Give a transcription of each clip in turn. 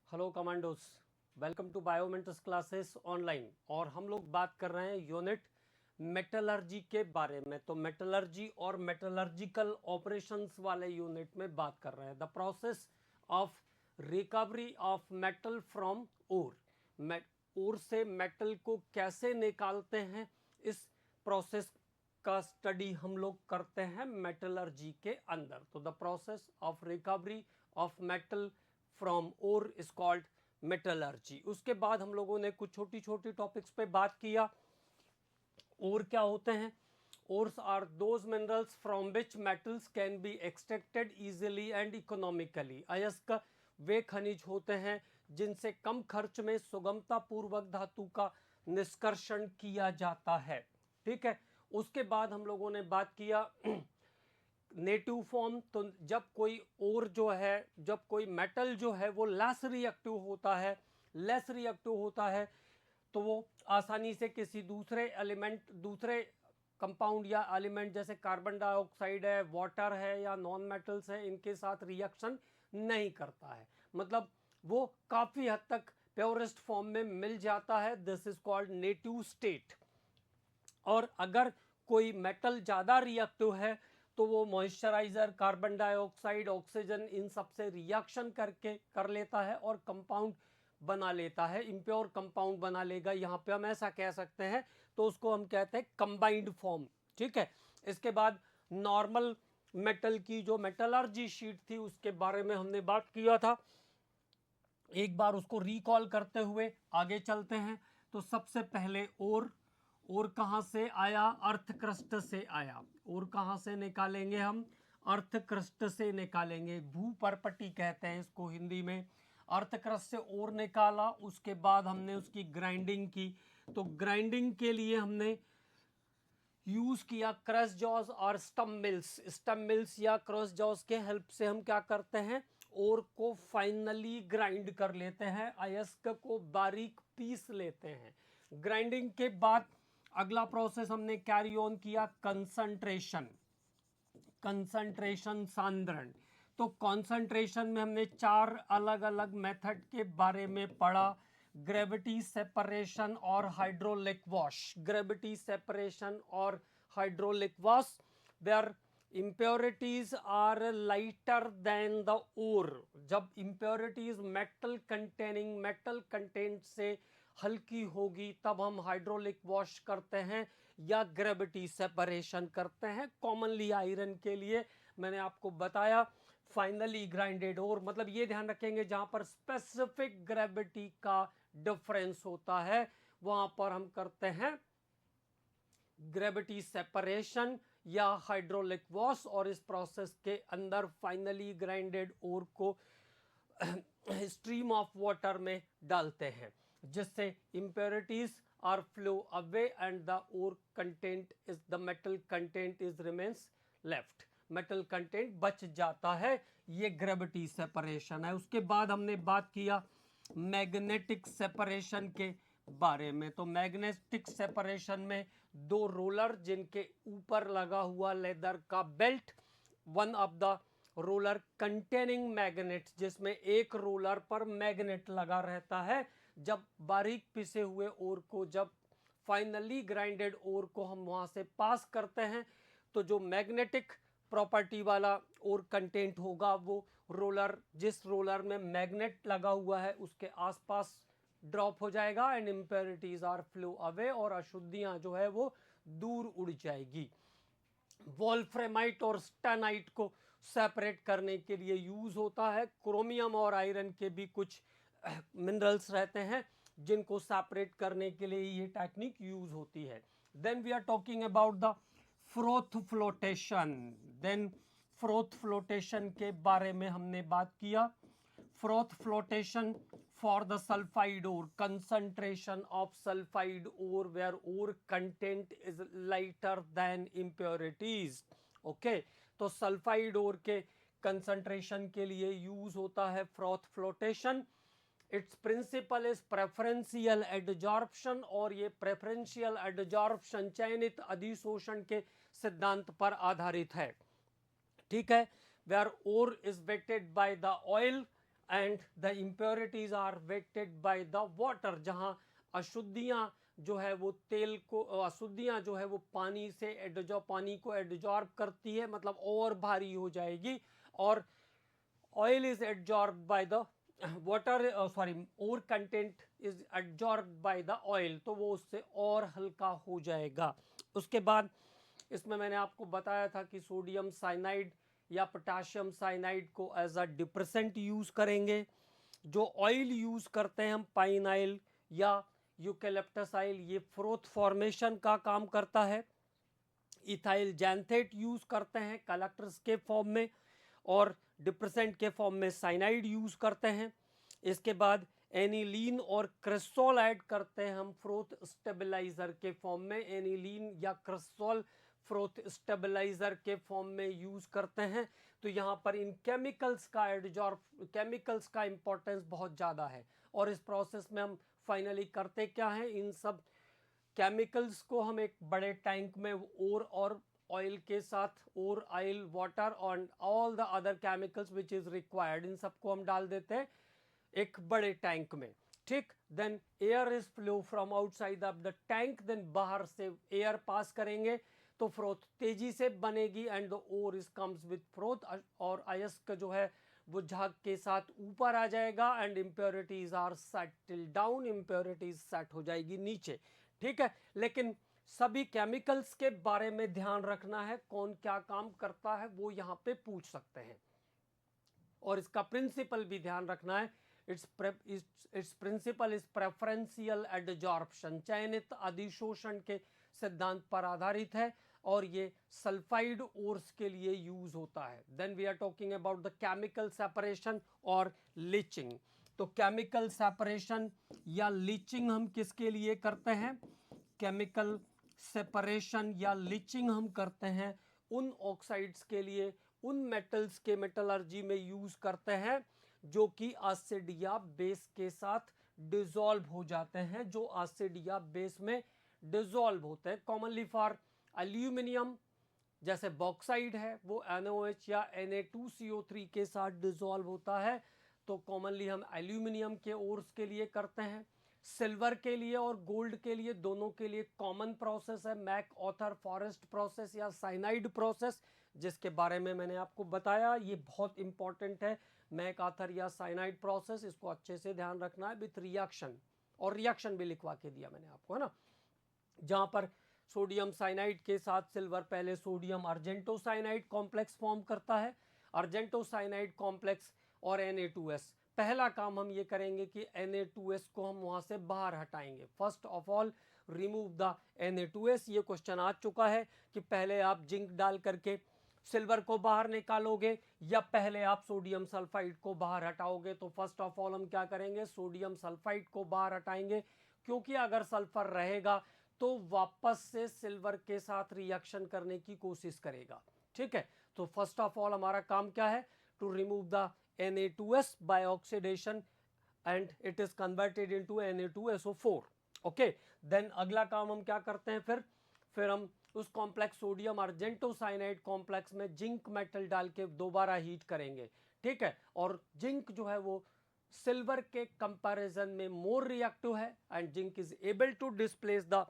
Hello commandos, welcome to Biomentors classes online. और हम लोग बात कर रहे हैं यूनिट मेटलर्जी के बारे में। तो मेटलर्जी और मेटलर्जिकल ऑपरेशंस वाले यूनिट में बात कर रहे हैं। The process of recovery of metal from ore. Ore से मेटल को कैसे निकालते हैं, इस प्रोसेस का स्टडी हम लोग करते हैं मेटलर्जी के अंदर। तो the process of recovery of metal from ore is called metallurgy. उसके बाद हम लोगों ने कुछ छोटी छोटी टॉपिक्स पे बात किया। ओर क्या होते हैं? Ores are those minerals from which metals can be extracted easily and economically. अयस्क वे खनिज होते हैं जिनसे कम खर्च में सुगमता पूर्वक धातु का निष्कर्षण किया जाता है। ठीक है। उसके बाद हम लोगों ने बात किया नेटिव फॉर्म। तो जब कोई ओर जो है, जब कोई मेटल जो है वो लेस रिएक्टिव होता है तो वो आसानी से किसी दूसरे एलिमेंट, दूसरे कंपाउंड या एलिमेंट जैसे कार्बन डाइऑक्साइड है, वाटर है या नॉन मेटल्स है, इनके साथ रिएक्शन नहीं करता है। मतलब वो काफी हद तक प्योरेस्ट फॉर्म में मिल जाता है। This is called native state. और अगर कोई मेटल ज़्यादा रिएक्टिव है तो वो मॉइस्चराइजर, कार्बन डाइऑक्साइड, ऑक्सीजन, इन सब से रिएक्शन करके कर लेता है और कंपाउंड बना लेता है, इम्प्योर कंपाउंड बना लेगा। यहाँ पे हम ऐसा कह सकते हैं, तो उसको हम कहते हैं कंबाइंड फॉर्म। ठीक है। इसके बाद नॉर्मल मेटल की जो मेटलर्जी शीट थी उसके बारे में हमने बात किया था। एक बार उसको रिकॉल करते हुए आगे चलते हैं। तो सबसे पहले और कहां से आया? अर्थ क्रस्ट से आया। और कहां से निकालेंगे हम? अर्थ क्रस्ट से निकालेंगे। भूपर्पटी कहते हैं इसको हिंदी में। अर्थ क्रस्ट से और निकाला, उसके बाद हमने उसकी ग्राइंडिंग की। तो ग्राइंडिंग के लिए हमने यूज किया क्रश जॉज और स्टम मिल्स या क्रश जॉज के हेल्प से हम क्या करते हैं, और को फाइनली ग्राइंड कर लेते हैं, अयस्क को बारीक पीस लेते हैं। ग्राइंडिंग के बाद अगला प्रोसेस हमने कैरी ऑन किया, कंसंट्रेशन सांद्रण। तो कंसंट्रेशन में हमने 4 अलग अलग मेथड के बारे में पढ़ा। ग्रेविटी सेपरेशन और हाइड्रोलिक वॉश। ग्रेविटी सेपरेशन और hydraulic wash, where impurities are lighter than the ore। जब impurities मेटल कंटेंट से हल्की होगी तब हम हाइड्रोलिक वॉश करते हैं या ग्रेविटी सेपरेशन करते हैं। कॉमनली आयरन के लिए मैंने आपको बताया फाइनली ग्राइंडेड ओर, मतलब ये ध्यान रखेंगे जहां पर स्पेसिफिक ग्रेविटी का डिफरेंस होता है वहां पर हम करते हैं ग्रेविटी सेपरेशन या हाइड्रोलिक वॉश। और इस प्रोसेस के अंदर फाइनली ग्राइंडेड ओर को स्ट्रीम ऑफ वाटर में डालते हैं जिससे impurities are flow away and the ore content is, the metal content is remains left. Metal content बच जाता है। ये ग्रेविटी सेपरेशन है। उसके बाद हमने बात किया मैग्नेटिक सेपरेशन के बारे में। तो मैग्नेटिक सेपरेशन में 2 रोलर जिनके ऊपर लगा हुआ लेदर का belt, one of the roller containing magnet, जिसमें एक रोलर पर मैग्नेट लगा रहता है। जब बारीक पिसे हुए ओर को, जब फाइनली ग्राइंडेड ओर को हम वहां से पास करते हैं तो जो मैग्नेटिक प्रॉपर्टी वाला और कंटेंट होगा वो रोलर, जिस रोलर में मैग्नेट लगा हुआ है उसके आसपास ड्रॉप हो जाएगा and impurities are flow away, और अशुद्धियां जो है वो दूर उड़ जाएगी। वोल्फ्रेमाइट और स्टेनाइट को सेपरेट करने के लिए यूज होता है। क्रोमियम और आयरन के भी कुछ मिनरल्स रहते हैं जिनको सेपरेट करने के लिए ये टेक्निक यूज होती है। Then we are talking about the froth flotation. Then froth flotation के बारे में हमने बात किया। फ्रोथ फ्लोटेशन for the sulfide ore, concentration of sulfide ore where ore content is lighter than impurities। Okay, तो सल्फाइड ओर के कंसंट्रेशन के लिए यूज होता है froth flotation. Its principle is preferential adsorption, और ये प्रेफरेंशियल एडजॉर्प्शन चयनित अधिशोषण के सिद्धांत पर आधारित है। ठीक है। Where ore is wetted by the oil and the impurities are wetted by the water, जहाँ अशुद्धियाँ जो है वो तेल को, अशुद्धियाँ जो है वो पानी से पानी को एडजॉर्ब करती है, मतलब और भारी हो जाएगी, और oil is adsorbed by the ore content is adsorbed by the oil, तो वो उससे और हल्का हो जाएगा। उसके बाद इसमें मैंने आपको बताया था कि सोडियम साइनाइड या पोटाशियम साइनाइड को एज अ डिप्रेसेंट यूज करेंगे। जो ऑयल यूज करते हैं हम, पाइन ऑयल या यूकेलिप्टस ऑयल, ये फ्रोथ फॉर्मेशन का काम करता है। इथाइल जैंथेट यूज करते हैं कलेक्टर्स के फॉर्म में, और डिप्रेसेंट के फॉर्म में साइनाइड यूज करते हैं। इसके बाद एनिलीन और क्रिस्टॉल ऐड करते हैं हम फ्रोथ स्टेबलाइजर के फॉर्म में। एनिलीन या क्रिस्टॉल फ्रोथ स्टेबलाइजर के फॉर्म में यूज करते हैं। तो यहाँ पर इन केमिकल्स का इंपॉर्टेंस बहुत ज़्यादा है। और इस प्रोसेस में हम फाइनली करते क्या हैं, इन सब केमिकल्स को हम एक बड़े टैंक में ओर और ऑयल के साथ, और ऑयल, वाटर और all the other chemicals which is required, इन सबको हम डाल देते हैं एक बड़े टैंक में। ठीक, then air is flow from outside of the tank, then बाहर से एयर पास करेंगे तो फ्रोथ तेजी से बनेगी, and the ore is comes with froth, और अयस्क जो है वो झाग के साथ ऊपर आ जाएगा, and impurities are settle down, impurities set हो जाएगी नीचे। ठीक है, लेकिन सभी केमिकल्स के बारे में ध्यान रखना है, कौन क्या काम करता है वो यहाँ पे पूछ सकते हैं, और इसका प्रिंसिपल भी ध्यान रखना है। Its principle is preferential adsorption, चयनित अधिशोषण के सिद्धांत पर आधारित है, और ये सल्फाइड ओर्स के लिए यूज होता है। Then we are talking about the chemical separation और लीचिंग। तो केमिकल सेपरेशन या लीचिंग हम किसके लिए करते हैं? केमिकल सेपरेशन या लीचिंग हम करते हैं उन ऑक्साइड्स के लिए, उन मेटल्स के मेटलर्जी में यूज करते हैं जो कि एसिड या बेस के साथ डिसॉल्व हो जाते हैं, जो एसिड या बेस में डिसॉल्व होते हैं। कॉमनली फॉर एल्यूमिनियम, जैसे बॉक्साइड है वो NaOH या Na2CO3 के साथ डिसॉल्व होता है, तो कॉमनली हम एल्यूमिनियम के ओर्स के लिए करते हैं। सिल्वर के लिए और गोल्ड के लिए, दोनों के लिए कॉमन प्रोसेस है मैक ऑथर फॉरेस्ट प्रोसेस या साइनाइड प्रोसेस, जिसके बारे में मैंने आपको बताया। ये बहुत इंपॉर्टेंट है, मैक ऑथर या साइनाइड प्रोसेस, इसको अच्छे से ध्यान रखना है विथ रिएक्शन, और रिएक्शन भी लिखवा के दिया मैंने आपको, है ना। जहां पर सोडियम साइनाइड के साथ सिल्वर पहले sodium argento cyanide complex form करता है, अर्जेंटो साइनाइड कॉम्प्लेक्स और Na2S। पहला काम हम ये करेंगे कि Na2S को हम वहां से बाहर हटाएंगे। First of all remove the Na2S। ये क्वेश्चन आ चुका है कि पहले आप जिंक डाल करके सिल्वर को बाहर निकालोगे या पहले आप सोडियम सल्फाइड को बाहर हटाओगे। तो फर्स्ट ऑफ ऑल हम क्या करेंगे, सोडियम सल्फाइड को बाहर हटाएंगे, क्योंकि अगर सल्फर रहेगा तो वापस से सिल्वर के साथ रिएक्शन करने की कोशिश करेगा। ठीक है, तो फर्स्ट ऑफ ऑल हमारा काम क्या है, to remove the Na2S by oxidation and it is converted into Na2SO4। Okay, then अगला काम हम क्या करते हैं, फिर हम उस complex sodium argento cyanide complex में जिंक मेटल डाल के दोबारा हीट करेंगे। ठीक है, और जिंक जो है वो सिल्वर के कंपैरिजन में मोर रिएक्टिव है, and zinc is able to displace the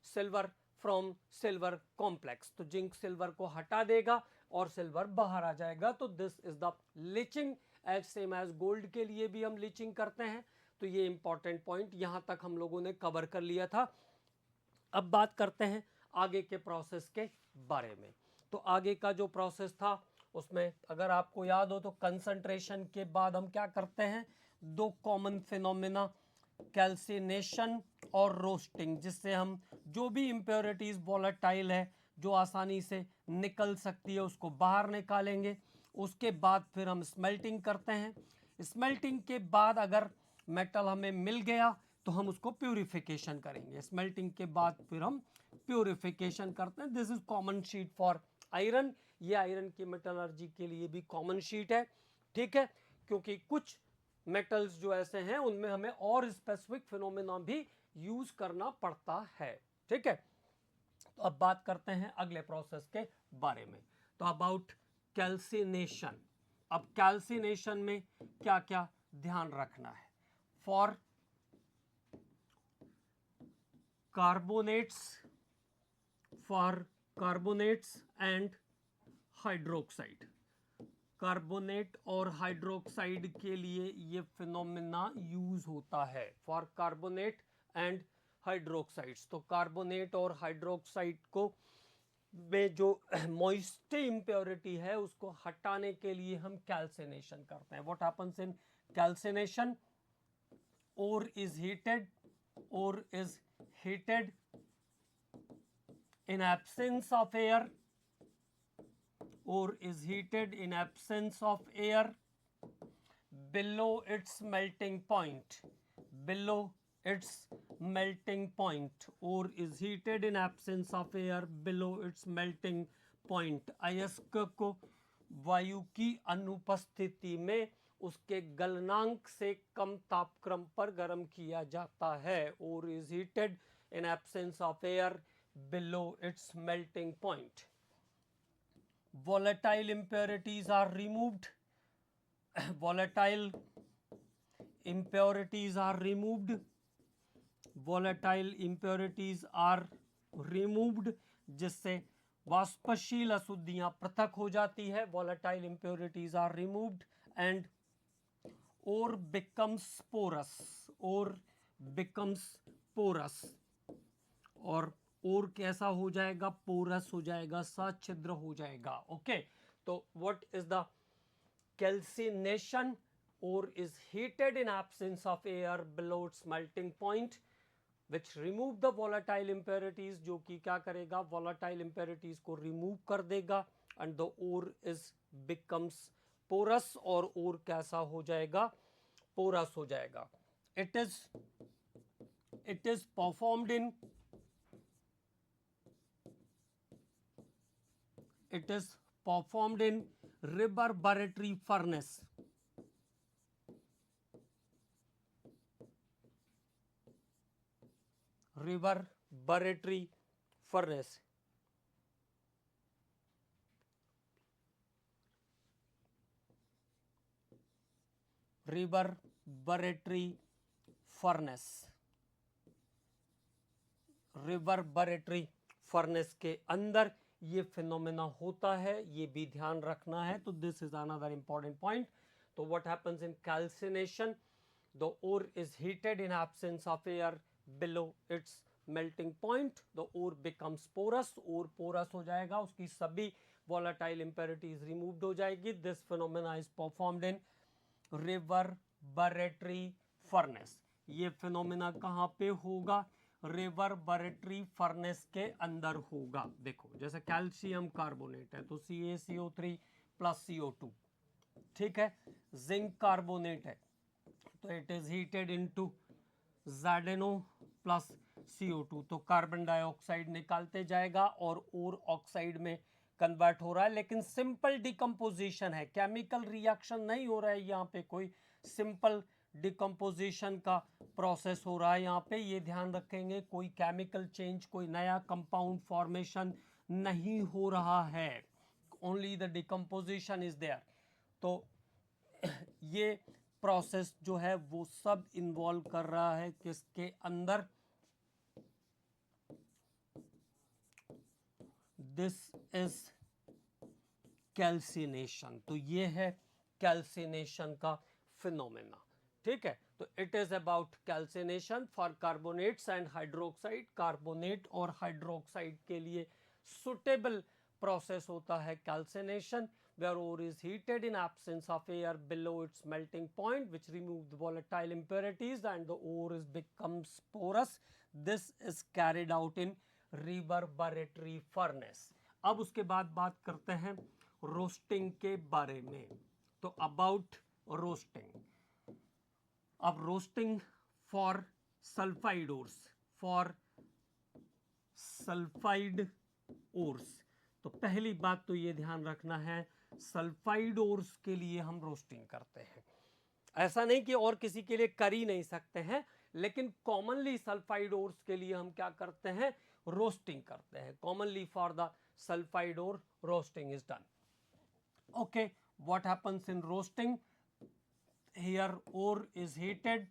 silver from silver complex. तो जिंक सिल्वर को हटा देगा और सिल्वर बाहर आ जाएगा। तो this is the leaching, as same as gold के लिए भी हम लीचिंग करते हैं। तो ये इंपॉर्टेंट पॉइंट यहां तक हम लोगों ने कवर कर लिया था। अब बात करते हैं आगे के प्रोसेस के बारे में। तो आगे का जो प्रोसेस था उसमें अगर आपको याद हो तो कंसंट्रेशन के बाद हम क्या करते हैं, दो कॉमन फिनोमिना, कैल्सिनेशन और रोस्टिंग, जिससे हम जो भी इम्प्योरिटीज वोलेटाइल है जो आसानी से निकल सकती है उसको बाहर निकालेंगे। उसके बाद फिर हम स्मेल्टिंग करते हैं। स्मेल्टिंग के बाद अगर मेटल हमें मिल गया तो हम उसको प्यूरिफिकेशन करेंगे। स्मेल्टिंग के बाद फिर हम प्यूरिफिकेशन करते हैं। This is common sheet for iron, ये आयरन की मेटलर्जी के लिए भी कॉमन शीट है। ठीक है, क्योंकि कुछ मेटल्स जो ऐसे हैं उनमें हमें और स्पेसिफिक फिनोमेना भी यूज करना पड़ता है। ठीक है, तो अब बात करते हैं अगले प्रोसेस के बारे में। तो अबाउट कैल्सिनेशन। अब कैल्सिनेशन में क्या क्या ध्यान रखना है। For carbonates and hydroxide, carbonate और हाइड्रोक्साइड के लिए ये फिनोमेना यूज होता है, फॉर कार्बोनेट एंड हाइड्रोक्साइड्स। तो कार्बोनेट और हाइड्रोक्साइड को में जो मॉइस्टी इम्प्योरिटी है उसको हटाने के लिए हम कैल्सिनेशन करते हैं। What happens in calcination? ore is heated in absence of air, ore is heated in absence of air below its melting point, below its melting point, ore is heated in absence of air below its melting point। अयस्क को वायु की अनुपस्थिति में उसके गलनांक से कम तापक्रम पर गर्म किया जाता है। ore is heated in absence of air below its melting point। volatile impurities are removed, volatile impurities are removed, volatile impurities are removed, जिससे वाष्पशील अशुद्धियां पृथक हो जाती है। volatile impurities are removed and ore becomes porous, ore becomes porous, और और कैसा हो जाएगा? पोरस हो जाएगा, सछिद्र हो जाएगा। ओके, तो what is the calcination? ore is heated in absence of air below its melting point which remove the volatile impurities, जो कि क्या करेगा? volatile impurities को remove कर देगा and the ore is becomes porous, और ore कैसा हो जाएगा? porous हो जाएगा। it is performed in reverberatory furnace, reverberatory furnace, reverberatory furnace, reverberatory furnace के अंदर ये फिनोमेना होता है, ये भी ध्यान रखना है। तो this is another important point. तो what happens in calcination? The ore is heated in absence of air below its melting point, the ore becomes porous, ore porous हो जाएगा, उसकी सभी वॉलेटाइल इंप्योरिटीज रिमूव्ड हो जाएगी। This phenomena is performed in reverberatory furnace. ये phenomena कहाँ पे होगा? रिवर्बरेटरी फर्नेस के अंदर होगा। देखो, जैसे कैल्शियम कार्बोनेट है तो CaCO3 प्लस CO2, ठीक है। जिंक कार्बोनेट है तो it is heated into ZnO plus CO2, तो कार्बन डाइऑक्साइड निकालते जाएगा और ओर ऑक्साइड में कन्वर्ट हो रहा है, लेकिन सिंपल डिकम्पोजिशन है, केमिकल रिएक्शन नहीं हो रहा है यहाँ पे, कोई सिंपल डिकम्पोजिशन का प्रोसेस हो रहा है यहाँ पे। ये ध्यान रखेंगे, कोई केमिकल चेंज, कोई नया कंपाउंड फॉर्मेशन नहीं हो रहा है, only the decomposition is there. तो ये प्रोसेस जो है वो सब इन्वॉल्व कर रहा है किसके अंदर? This is calcination. तो ये है कैल्सिनेशन का फिनोमेना, ठीक है। तो it is about calcination for carbonates and hydroxide. Carbonate और हाइड्रोक्साइड के लिए सुटेबल प्रोसेस होता है calcination, where ore is heated in absence of air below its melting point, which removes the volatile impurities and the ore is becomes porous. This is carried out in reverberatory furnace। अब उसके बाद बात करते हैं roasting के बारे में। तो अबाउट रोस्टिंग, अब roasting for sulphide ores, for sulphide ores, तो पहली बात तो ये ध्यान रखना है, सल्फाइड ओर्स के लिए हम रोस्टिंग करते हैं। ऐसा नहीं कि और किसी के लिए कर ही नहीं सकते हैं, लेकिन कॉमनली सल्फाइड ओर्स के लिए हम क्या करते हैं? रोस्टिंग करते हैं। Commonly for the sulphide ore roasting is done. Okay, what happens in roasting? here ore is heated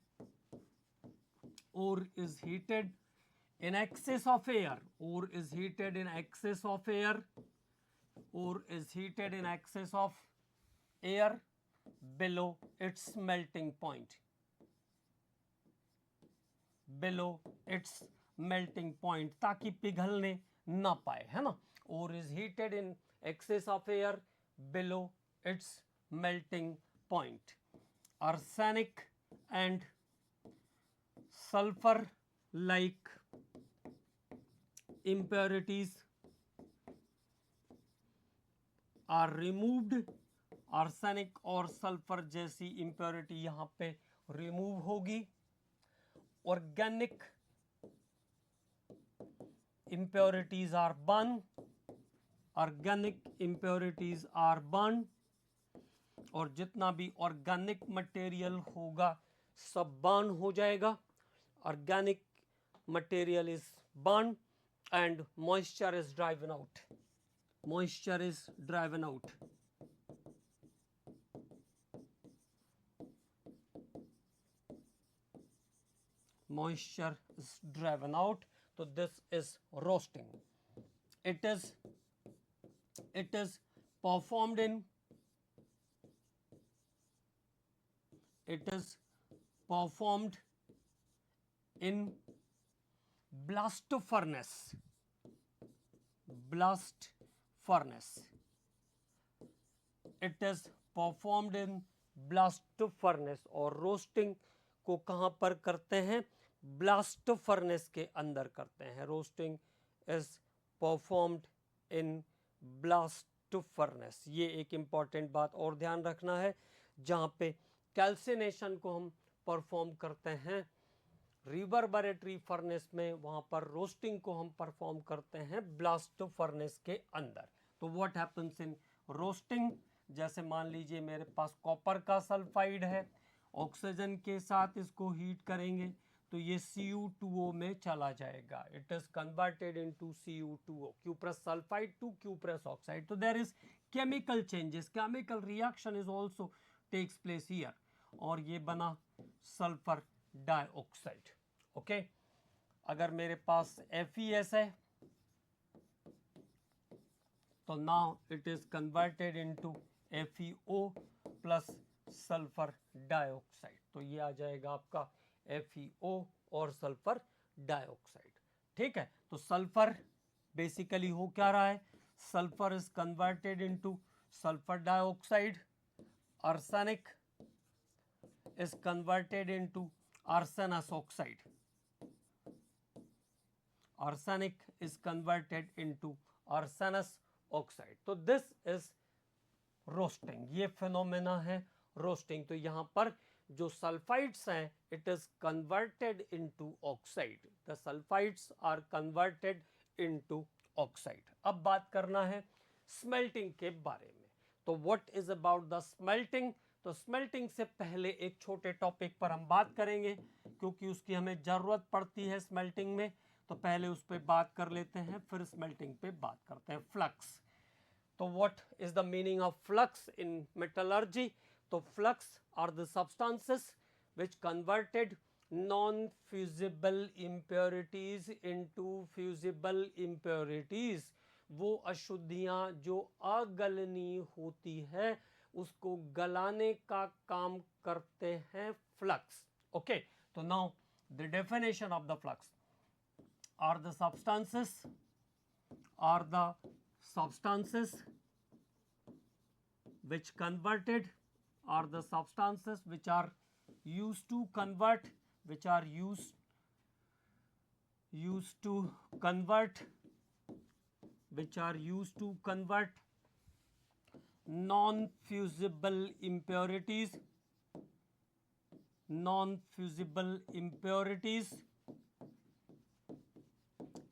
in excess of air, ore is heated in excess of air, ore is heated in excess of air below its melting point, below its melting point, ताकि पिघलने ना पाए, है ना. ore is heated in excess of air below its melting point. Arsenic and sulfur like impurities are removed. Arsenic और sulphur जैसी impurity यहां पे रिमूव होगी. Organic impurities are burned, organic impurities are burned, और जितना भी ऑर्गेनिक मटेरियल होगा सब बर्न हो जाएगा. Organic material is burn and moisture is driven out, moisture is driven out. Moisture is driven out. So this is roasting. It is performed in blast furnace. Blast furnace. It is performed in blast furnace. और roasting को कहाँ पर करते हैं? Blast furnace के अंदर करते हैं. Roasting is performed in blast furnace. ये एक इम्पॉर्टेंट बात और ध्यान रखना है. जहाँ पे कैल्सिनेशन को हम परफॉर्म करते हैं रिवर्बरेटरी फर्नेस में, वहाँ पर रोस्टिंग को हम परफॉर्म करते हैं ब्लास्ट फर्नेस के अंदर. तो व्हाट हैपन्स इन रोस्टिंग? जैसे मान लीजिए मेरे पास कॉपर का सल्फाइड है, ऑक्सीजन के साथ इसको हीट करेंगे तो ये Cu2O में चला जाएगा. It is converted into Cu2O, cuprous sulphide to cuprous oxide. तो there is chemical changes, chemical reaction is also takes place here, और ये बना सल्फर डाइऑक्साइड. ओके, अगर मेरे पास FeS है तो now it is converted into FeO plus sulphur dioxide. तो ये आ जाएगा आपका FeO और सल्फर डाइऑक्साइड. ठीक है, तो सल्फर बेसिकली हो क्या रहा है? Sulphur is converted into sulphur dioxide. Arsenic is converted into arsenous oxide. Arsenic is converted into arsenous oxide. तो दिस इज रोस्टिंग. ये फिनोमेना है रोस्टिंग. तो यहां पर जो सल्फाइड्स हैं it is converted into oxide. The sulphides are converted into oxide. अब बात करना है स्मेल्टिंग के बारे में. तो what is about the smelting? तो स्मेल्टिंग से पहले एक छोटे टॉपिक पर हम बात करेंगे क्योंकि उसकी हमें जरूरत पड़ती है स्मेल्टिंग में. तो पहले उस पर बात कर लेते हैं, फिर स्मेल्टिंग पे बात करते हैं. फ्लक्स. तो what is the meaning of flux in metallurgy? तो flux are the substances which converted non-fusible impurities into fusible impurities. वो अशुद्धियाँ जो अगलनीय होती है उसको गलाने का काम करते हैं फ्लक्स. ओके, तो now the definition of the flux are the substances which converted, are the substances which are used to convert, which are used to convert non-fusible impurities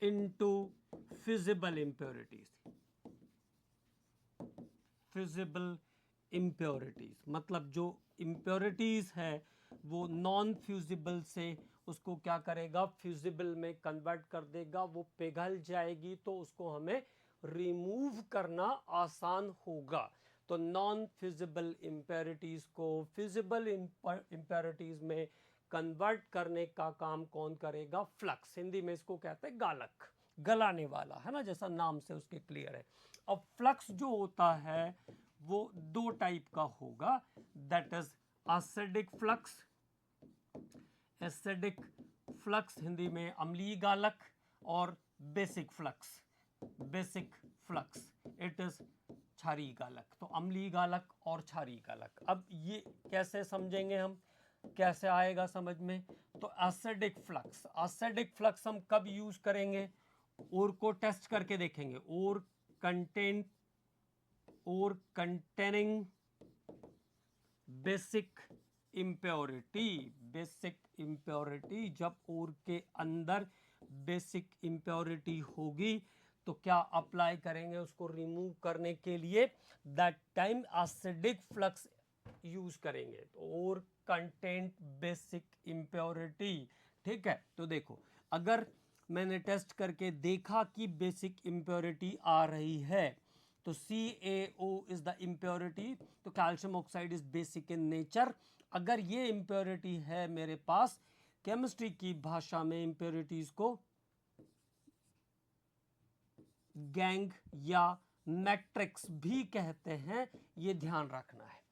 into fusible impurities. fusible impurities मतलब जो impurities है वो non fusible से उसको क्या करेगा? Fusible में convert कर देगा. वो पिघल जाएगी तो उसको हमें रिमूव करना आसान होगा. तो नॉन फिजिबल इम्प्योरिटीज को फिजिबल इम्प्योरिटीज में कन्वर्ट करने का काम कौन करेगा? फ्लक्स। हिंदी में इसको कहते हैं गालक, गलाने वाला, है ना, जैसा नाम से उसके क्लियर है। अब फ्लक्स जो होता है वो दो टाइप का होगा, that is acidic flux. Acidic flux Hindi में अम्लीय गालक, और basic flux, basic flux it is क्षारीय गालक। तो अम्लीय गालक और क्षारीय गालक। अब ये कैसे समझेंगे हम, कैसे आएगा समझ में? तो एसिडिक फ्लक्स, एसिडिक फ्लक्स हम कब यूज करेंगे? और को टेस्ट करके देखेंगे। और containing basic impurity, basic impurity, जब और के अंदर बेसिक इम्प्योरिटी होगी तो क्या अप्लाई करेंगे उसको रिमूव करने के लिए? That time acidic flux use करेंगे। तो और कंटेंट बेसिक इम्प्योरिटी, ठीक है। तो देखो, अगर मैंने टेस्ट करके देखा कि बेसिक इम्प्योरिटी आ रही है, तो CaO इज द इम्प्योरिटी, तो calcium oxide is basic in nature. अगर ये इम्प्योरिटी है मेरे पास, केमिस्ट्री की भाषा में इम्प्योरिटीज को गैंग या मैट्रिक्स भी कहते हैं, ये ध्यान रखना है।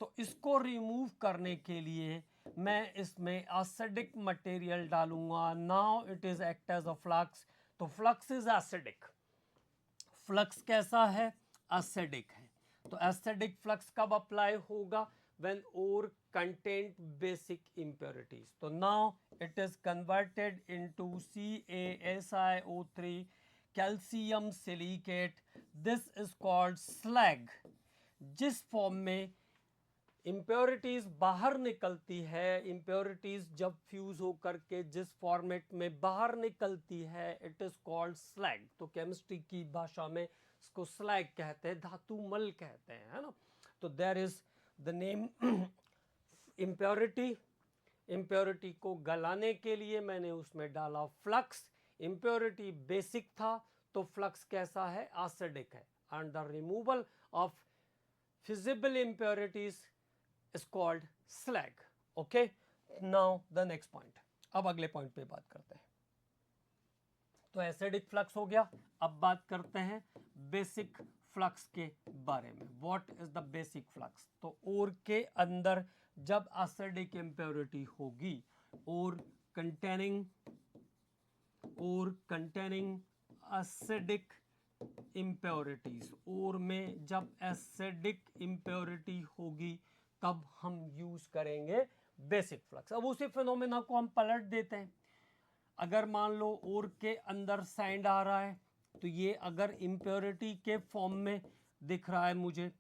तो इसको रिमूव करने के लिए मैं इसमें एसिडिक मटेरियल डालूंगा। Now it is act as a flux. तो फ्लक्स इज एसिडिक। फ्लक्स कैसा है? एसिडिक है। तो एसिडिक फ्लक्स कब अप्लाई होगा? When ore content basic impurities. तो now it is converted into CaSiO3 calcium silicate. This is called slag. जिस form में इम्प्योरिटीज बाहर निकलती है, इम्प्योरिटीज जब फ्यूज हो करके जिस फॉर्मेट में बाहर निकलती है, इट इज कॉल्ड स्लैग। तो केमिस्ट्री की भाषा में इसको स्लैग कहते हैं, धातु मल कहते हैं, है ना। तो there is the name impurity. Impurity को गलाने के लिए मैंने उसमें डाला फ्लक्स। इम्प्योरिटी बेसिक था तो फ्लक्स कैसा है? एसिडिक है। And the removal of feasible impurities is called slag. Okay, now the next point. अब अगले पॉइंट पे बात करते हैं। तो एसिडिक फ्लक्स हो गया। अब बात करते हैं बेसिक फ्लक्स के बारे में। What is the basic flux? तो ओर के अंदर जब एसिडिक इम्प्योरिटी होगी, और कंटेनिंग एसिडिक इम्प्योरिटीज, और में जब एसिडिक इम्प्योरिटी होगी तब हम यूज करेंगे बेसिक फ्लक्स। अब उसी फिनोमेना को हम पलट देते हैं। अगर मान लो और के अंदर सैंड आ रहा है, तो ये अगर इम्प्योरिटी के फॉर्म में दिख रहा है मुझे,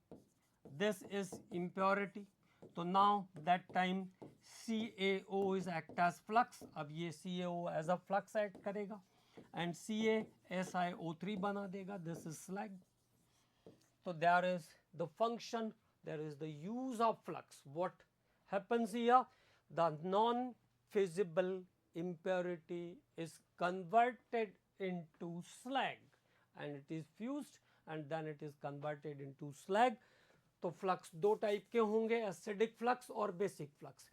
दिस इज इम्प्योरिटी, तो now that time CaO is act as flux. अब ये CaO as a flux act करेगा एंड CaSiO3 बना देगा। This is slag. तो there is the function, there is the use of flux. What happens here? The non-fissible impurity is converted into slag and it is fused and then it is converted into slag. तो flux दो type के होंगे, acidic flux और basic flux.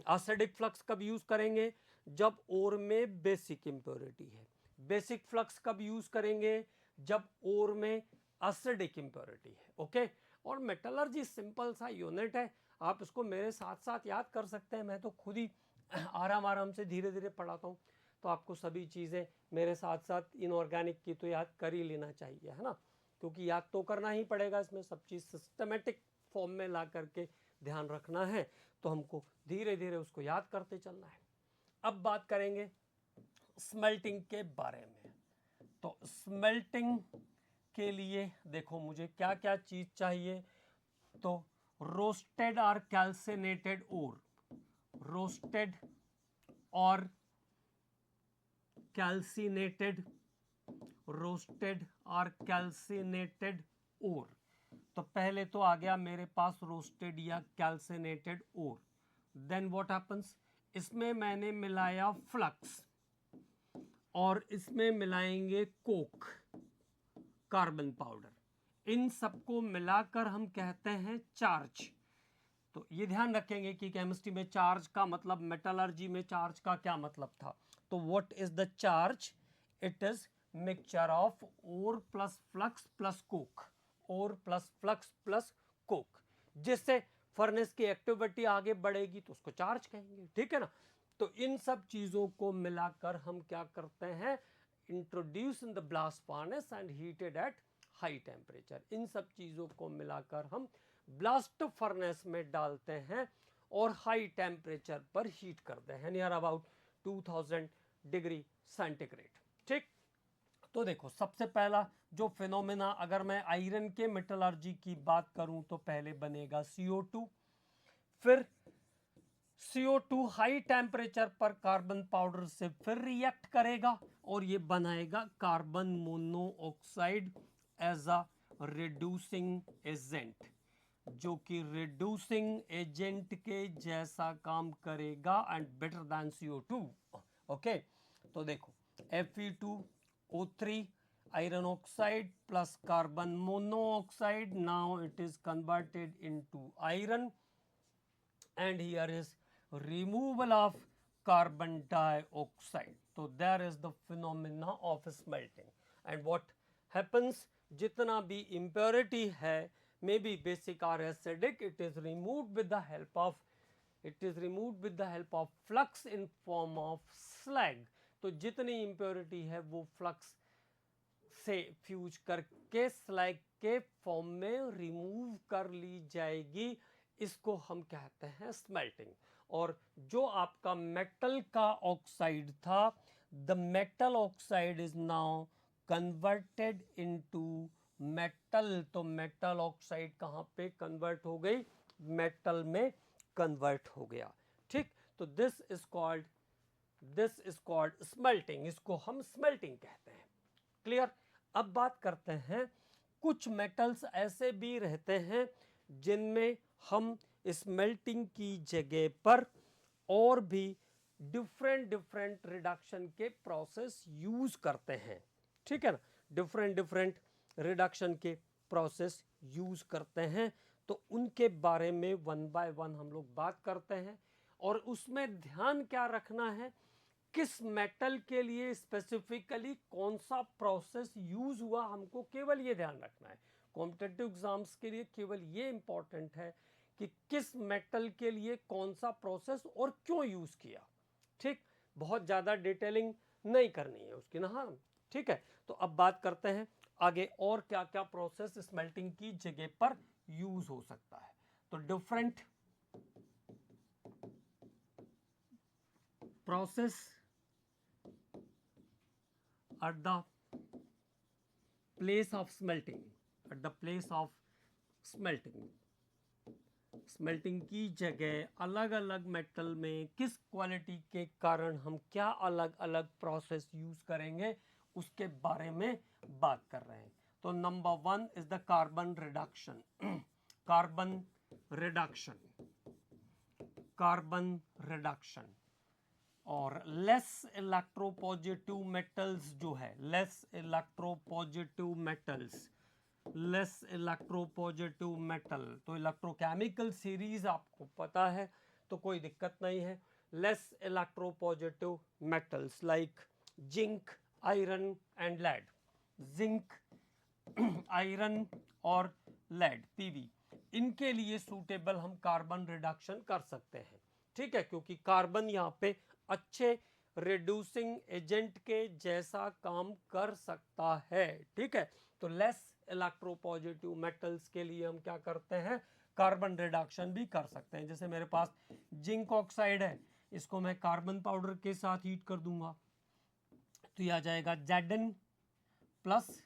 Acidic flux कब use करेंगे? जब ओर में basic impurity है। बेसिक फ्लक्स कब यूज करेंगे? जब ओर में एसिडिक इम्प्योरिटी है। ओके, और मेटलर्जी सिंपल सा यूनिट है, आप इसको मेरे साथ साथ याद कर सकते हैं। मैं तो खुद ही आराम से धीरे धीरे पढ़ाता हूँ, तो आपको सभी चीज़ें मेरे साथ साथ इनऑर्गेनिक की तो याद कर ही लेना चाहिए, है ना, क्योंकि याद तो करना ही पड़ेगा। इसमें सब चीज़ सिस्टमेटिक फॉर्म में ला करके ध्यान रखना है, तो हमको धीरे धीरे उसको याद करते चलना है। अब बात करेंगे स्मेल्टिंग के बारे में। तो स्मेल्टिंग के लिए देखो मुझे क्या क्या चीज चाहिए। तो रोस्टेड और कैल्सिनेटेड ओर, रोस्टेड और कैल्सिनेटेड, रोस्टेड और कैल्सिनेटेड ओर। तो पहले तो आ गया मेरे पास रोस्टेड या calcinated ore. Then what happens? इसमें मैंने मिलाया फ्लक्स और इसमें मिलाएंगे कोक, कार्बन पाउडर। इन सबको मिलाकर हम कहते हैं चार्ज। तो ये ध्यान रखेंगे कि केमिस्ट्री में चार्ज का मतलब, मेटलर्जी में चार्ज का क्या मतलब था। तो what is the charge? It is mixture of ore plus flux plus coke, ore plus flux plus coke, जिससे फर्नेस की एक्टिविटी आगे बढ़ेगी तो उसको चार्ज कहेंगे, ठीक है ना। तो इन सब चीजों को मिलाकर हम क्या करते हैं, introduce in the blast furnace and heated at high temperature. इन सब चीजों को मिलाकर हम ब्लास्ट फर्नेस में डालते हैं और हाई टेम्परेचर पर हीट करते हैं, नियर अबाउट 2000 डिग्री सेंटीग्रेड। ठीक, तो देखो सबसे पहला जो फिनोमेना, अगर मैं आयरन के मेटलर्जी की बात करूं तो पहले बनेगा CO2, फिर CO2 हाई टेम्परेचर पर कार्बन पाउडर से फिर रिएक्ट करेगा और ये बनाएगा carbon monoxide as a reducing agent, जो कि रिड्यूसिंग एजेंट के जैसा काम करेगा and better than CO2। Okay, तो देखो Fe2O3 iron oxide plus carbon monoxide, now it is converted into iron and here is removal of carbon dioxide. So there is the phenomena of smelting, and what happens, जितना भी impurity है, may be basic or acidic, it is removed with the help of flux in form of slag. तो जितनी impurity है वो flux से fuse करके slag के फॉर्म में रिमूव कर ली जाएगी, इसको हम कहते हैं स्मेल्टिंग। और जो आपका मेटल का ऑक्साइड था, the metal oxide is now converted into metal. तो मेटल ऑक्साइड कहाँ पे कन्वर्ट हो गई, मेटल में कन्वर्ट हो गया। ठीक, तो दिस इज कॉल्ड स्मेल्टिंग, इसको हम स्मेल्टिंग कहते हैं। क्लियर। अब बात करते हैं, कुछ मेटल्स ऐसे भी रहते हैं जिनमें हम स्मेल्टिंग की जगह पर और भी डिफरेंट रिडक्शन के प्रोसेस यूज करते हैं, ठीक है ना, डिफरेंट रिडक्शन के प्रोसेस यूज करते हैं। तो उनके बारे में वन बाय वन हम लोग बात करते हैं, और उसमें ध्यान क्या रखना है, किस मेटल के लिए स्पेसिफिकली कौन सा प्रोसेस यूज हुआ, हमको केवल ये ध्यान रखना है। कॉम्पिटिटिव एग्जाम्स के लिए केवल ये इंपॉर्टेंट है कि किस मेटल के लिए कौन सा प्रोसेस और क्यों यूज किया। ठीक, बहुत ज़्यादा डिटेलिंग नहीं करनी है उसकी ना। हाँ, ठीक है। तो अब बात करते हैं आगे और क्या क्या प्रोसेस स्मेल्टिंग की जगह पर यूज हो सकता है। तो different process at the place of smelting, at the place of smelting, smelting की जगह अलग अलग मेटल में किस क्वालिटी के कारण हम क्या अलग अलग प्रोसेस यूज करेंगे, उसके बारे में बात कर रहे हैं। तो number 1 is the carbon reduction. Carbon reduction, carbon reduction और लेस इलेक्ट्रोपॉजिटिव मेटल्स जो है, less electropositive metals, less electropositive metal, तो इलेक्ट्रोकेमिकल सीरीज आपको पता है तो कोई दिक्कत नहीं है। Less electropositive metals like zinc, iron and lead, zinc, iron और लेड, पीवी, इनके लिए सूटेबल हम कार्बन रिडक्शन कर सकते हैं, ठीक है, क्योंकि कार्बन यहाँ पे अच्छे रिड्यूसिंग एजेंट के जैसा काम कर सकता है, ठीक है। तो लेस इलेक्ट्रोपॉजिटिव मेटल्स के लिए हम क्या करते हैं, कार्बन रिडक्शन भी कर सकते हैं। जैसे मेरे पास जिंक ऑक्साइड है, इसको मैं कार्बन पाउडर के साथ हीट कर दूंगा तो यह आ जाएगा Zn plus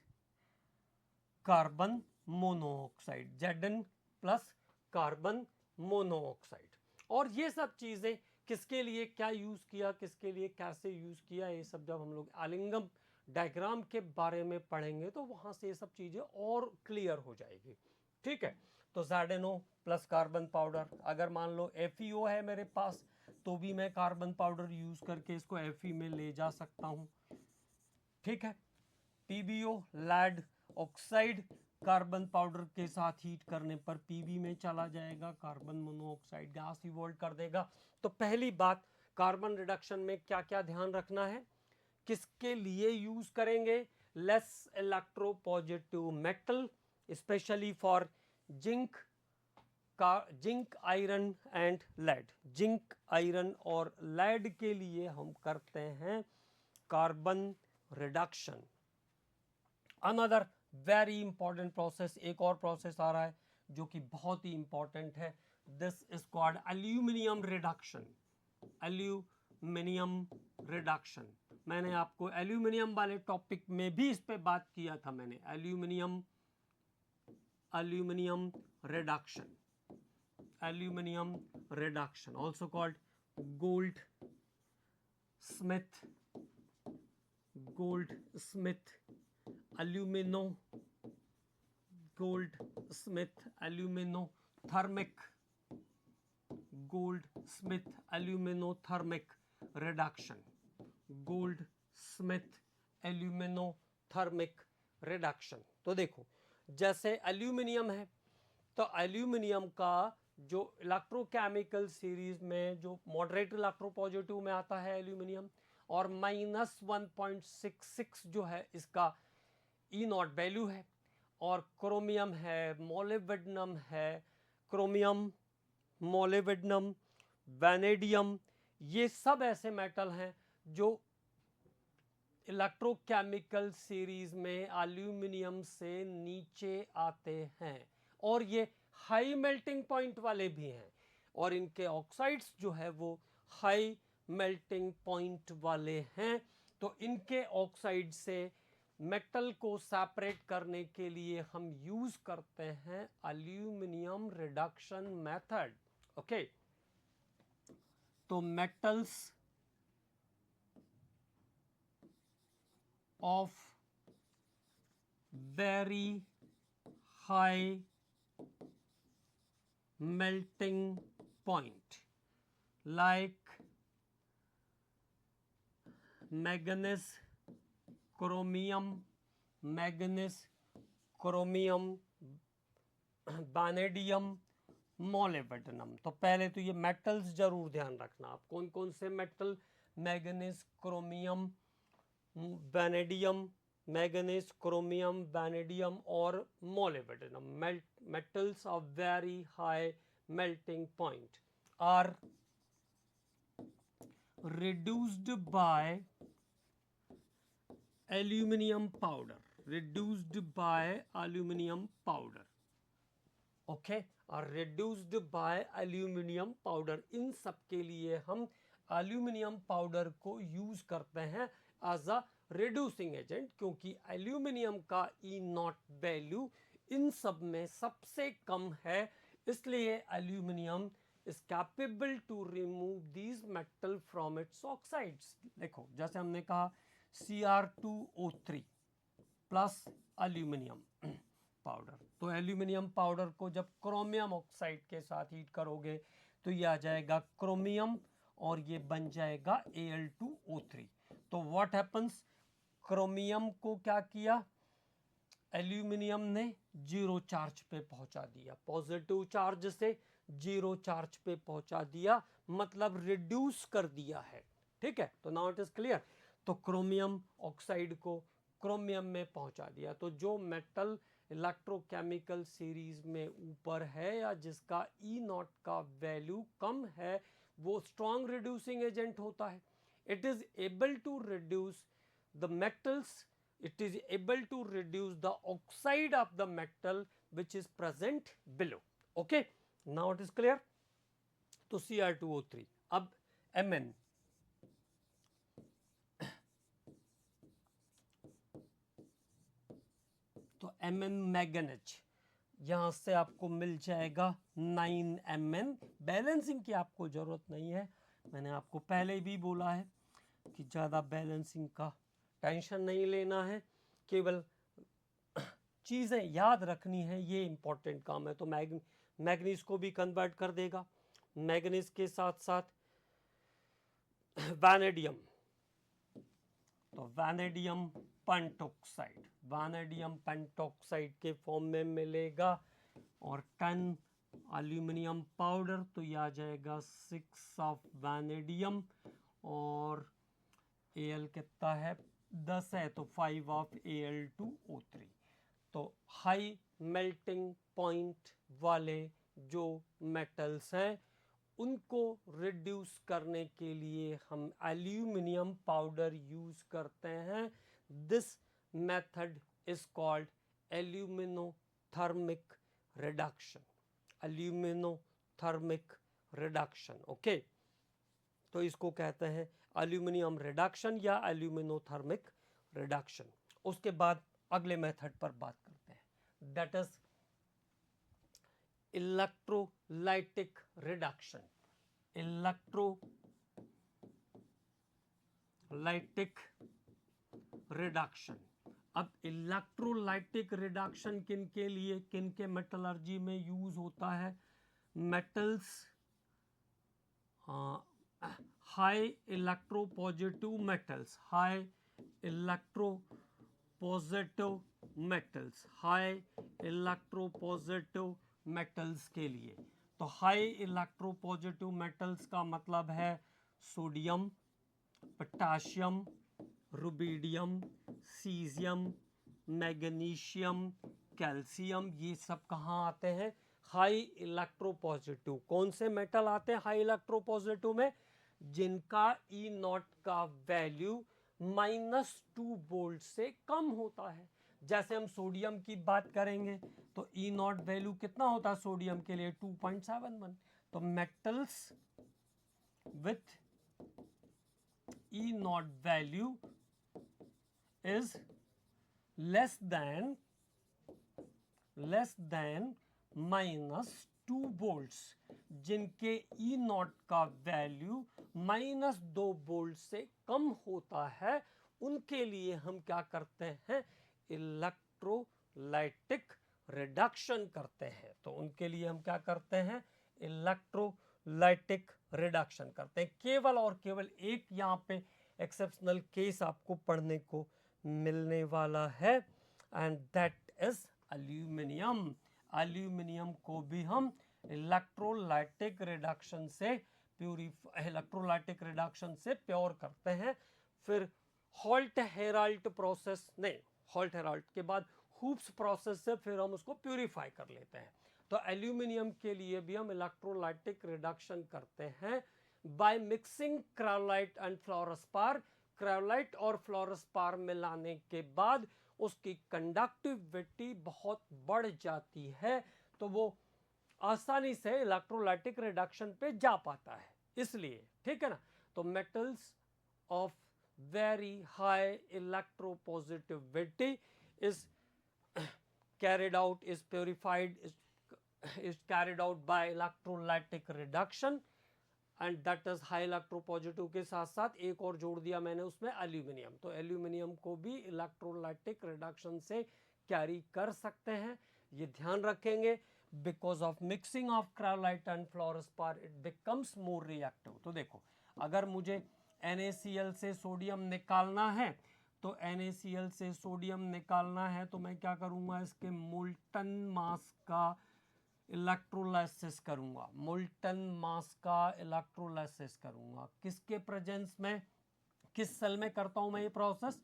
carbon monoxide, Zn plus carbon monoxide. और ये सब चीजें किसके लिए क्या यूज किया, किसके लिए कैसे यूज किया, ये सब जब हम लोग एलिंगम डायग्राम के बारे में पढ़ेंगे तो वहां से ये सब चीजें और क्लियर हो जाएगी, ठीक है। तो ZnO प्लस कार्बन पाउडर, अगर मान लो FeO है मेरे पास तो भी मैं कार्बन पाउडर यूज करके इसको Fe में ले जा सकता हूं, ठीक है। PbO lead oxide carbon powder के साथ हीट करने पर पीबी में चला जाएगा, कार्बन मोनोऑक्साइड गैस इवॉल्व कर देगा। तो पहली बात, कार्बन रिडक्शन में क्या क्या ध्यान रखना है, किसके लिए यूज करेंगे, less electropositive metal specially for zinc zinc iron and lead. Zinc iron और लेड के लिए हम करते हैं carbon reduction. Another very important process, एक और प्रोसेस आ रहा है जो कि बहुत ही इंपॉर्टेंट है, this is called aluminium reduction. Aluminium reduction, मैंने आपको एल्यूमिनियम वाले टॉपिक में भी इस पे बात किया था मैंने, aluminium reduction. Aluminium reduction, also called Goldsmith aluminothermic reduction, Goldsmith aluminothermic reduction। तो देखो, जैसे एल्यूमिनियम है तो एल्यूमिनियम का जो इलेक्ट्रोकेमिकल सीरीज में जो मॉडरेट इलेक्ट्रोपॉजिटिव में आता है एल्यूमिनियम, और -1.66 जो है इसका ई नॉट वैल्यू है, और क्रोमियम है, मोलिब्डेनम है, क्रोमियम, मोलिब्डेनम, वैनेडियम, ये सब ऐसे मेटल हैं जो इलेक्ट्रोकेमिकल सीरीज में एल्यूमिनियम से नीचे आते हैं, और ये हाई मेल्टिंग पॉइंट वाले भी हैं, और इनके ऑक्साइड्स जो है वो हाई मेल्टिंग पॉइंट वाले हैं। तो इनके ऑक्साइड से मेटल को सेपरेट करने के लिए हम यूज करते हैं एल्यूमिनियम रिडक्शन मेथड। ओके, तो metals of very high melting point like manganese, chromium, vanadium, molybdenum. तो पहले तो ये मेटल्स जरूर ध्यान रखना आप, कौन कौन से metal, manganese, chromium, vanadium, manganese, chromium, vanadium और molybdenum, metals of very high melting point are reduced by aluminum powder, reduced by aluminum powder, okay, और reduced by aluminum powder। इन सब के लिए हम एल्यूमिनियम पाउडर को यूज करते हैं एज अ रिड्यूसिंग एजेंट, क्योंकि एल्यूमिनियम का ई नॉट वैल्यू इन सब में सबसे कम है, इसलिए aluminium is capable to remove these metal from its oxides। देखो, जैसे हमने कहा Cr2O3 प्लस एल्यूमिनियम पाउडर, तो एल्यूमिनियम पाउडर को जब क्रोमियम ऑक्साइड के साथ हीट करोगे तो ये आ जाएगा क्रोमियम और ये बन जाएगा Al2O3। तो व्हाट हैपन्स, क्रोमियम को क्या किया एल्यूमिनियम ने, जीरो चार्ज पे पहुंचा दिया, पॉजिटिव चार्ज से जीरो चार्ज पे पहुंचा दिया, मतलब रिड्यूस कर दिया है। ठीक है, तो नाउ इट इज क्लियर। तो क्रोमियम ऑक्साइड को क्रोमियम में पहुंचा दिया। तो जो मेटल इलेक्ट्रोकेमिकल सीरीज में ऊपर है या जिसका ई नॉट का वैल्यू कम है, वो स्ट्रॉन्ग रिड्यूसिंग एजेंट होता है। It is able to reduce the metals, it is able to reduce the oxide of the metal which is present below। okay, now it is clear। तो Cr2O3, अब Mn, तो Mn मैग्नेज, यहां से आपको मिल जाएगा 9Mn। Balancing की आपको जरूरत नहीं है, मैंने आपको पहले भी बोला है कि ज़्यादा बैलेंसिंग का टेंशन नहीं लेना है, केवल चीज़ें याद रखनी है, ये इंपॉर्टेंट काम है। तो मैग्नीज को भी कन्वर्ट कर देगा, मैग्नीज के साथ साथ वैनेडियम, तो वैनेडियम पेंटॉक्साइड, वैनेडियम पेंटॉक्साइड के फॉर्म में मिलेगा, और 10 एल्यूमिनियम पाउडर, तो ये आ जाएगा 6 ऑफ वैनेडियम, और Al कितना है 10 है तो 5 ऑफ Al2O3। तो हाई मेल्टिंग पॉइंट वाले जो मेटल्स हैं उनको रिड्यूस करने के लिए हम एल्यूमिनियम पाउडर यूज करते हैं। This method is called aluminothermic reduction, aluminothermic reduction. Okay, तो इसको कहते हैं एल्यूमिनियम रिडक्शन या एल्यूमिनोथर्मिक रिडक्शन। उसके बाद अगले मेथड पर बात करते हैं, that is electrolytic reduction. Electrolytic reduction. अब इलेक्ट्रोलाइटिक रिडक्शन किन के लिए, किन के मेटलर्जी में यूज होता है? Metals high electropositive metals, high electropositive metals, high electropositive metals के लिए। तो हाई इलेक्ट्रोपॉजिटिव मेटल्स का मतलब है sodium, potassium, rubidium, caesium, magnesium, calcium, ये सब कहाँ आते हैं? High electropositive. कौन से मेटल आते हैं हाई इलेक्ट्रोपॉजिटिव में? जिनका ई नॉट का वैल्यू -2 वोल्ट से कम होता है। जैसे हम सोडियम की बात करेंगे तो ई नॉट वैल्यू कितना होता है सोडियम के लिए? 2.71। तो metals with E not value is less than -2 volts, जिनके ई नॉट का वैल्यू -2 वोल्ट से कम होता है, उनके लिए हम क्या करते हैं? इलेक्ट्रोलाइटिक रिडक्शन करते हैं। तो उनके लिए हम क्या करते हैं? इलेक्ट्रोलाइटिक रिडक्शन करते हैं। केवल और केवल एक यहाँ पे एक्सेप्शनल केस आपको पढ़ने को मिलने वाला है, and that is aluminium. Aluminium को भी हम इलेक्ट्रोलाइटिक रिडक्शन से इलेक्ट्रोलाइटिक रिडक्शन से प्योर करते हैं। फिर हॉल्ट हेराल्ट प्रोसेस, नहीं, हॉल्ट हेराल्ट के बाद हुप्स प्रोसेस से फिर हम उसको प्यूरिफाई कर लेते हैं। तो एल्यूमिनियम के लिए भी हम इलेक्ट्रोलाइटिक रिडक्शन करते हैं by mixing cryolite and fluorspar. Cryolite और फ्लोरोस्पार मिलाने के बाद उसकी कंडक्टिविटी बहुत बढ़ जाती है, तो वो आसानी से इलेक्ट्रोलाइटिक रिडक्शन पे जा पाता है, इसलिए। ठीक है ना? तो metals of very high electropositivity is carried out, is purified, is carried out by electrolytic reduction, and that is high electropositive के साथ साथ एक और जोड़ दिया मैंने उसमें एल्यूमिनियम। तो एल्यूमिनियम को भी इलेक्ट्रोलाइटिक रिडक्शन से कैरी कर सकते हैं, ये ध्यान रखेंगे। Because of mixing of cryolite and fluorspar it becomes more reactive. तो देखो, अगर मुझे NaCl से सोडियम निकालना है, तो NaCl से सोडियम निकालना है तो मैं क्या करूँगा? इसके मोल्टन मास का इलेक्ट्रोलाइसिस करूँगा, मोल्टन मास का इलेक्ट्रोलाइसिस करूँगा। किसके प्रेजेंस में, किस सेल में करता हूँ मैं ये प्रोसेस?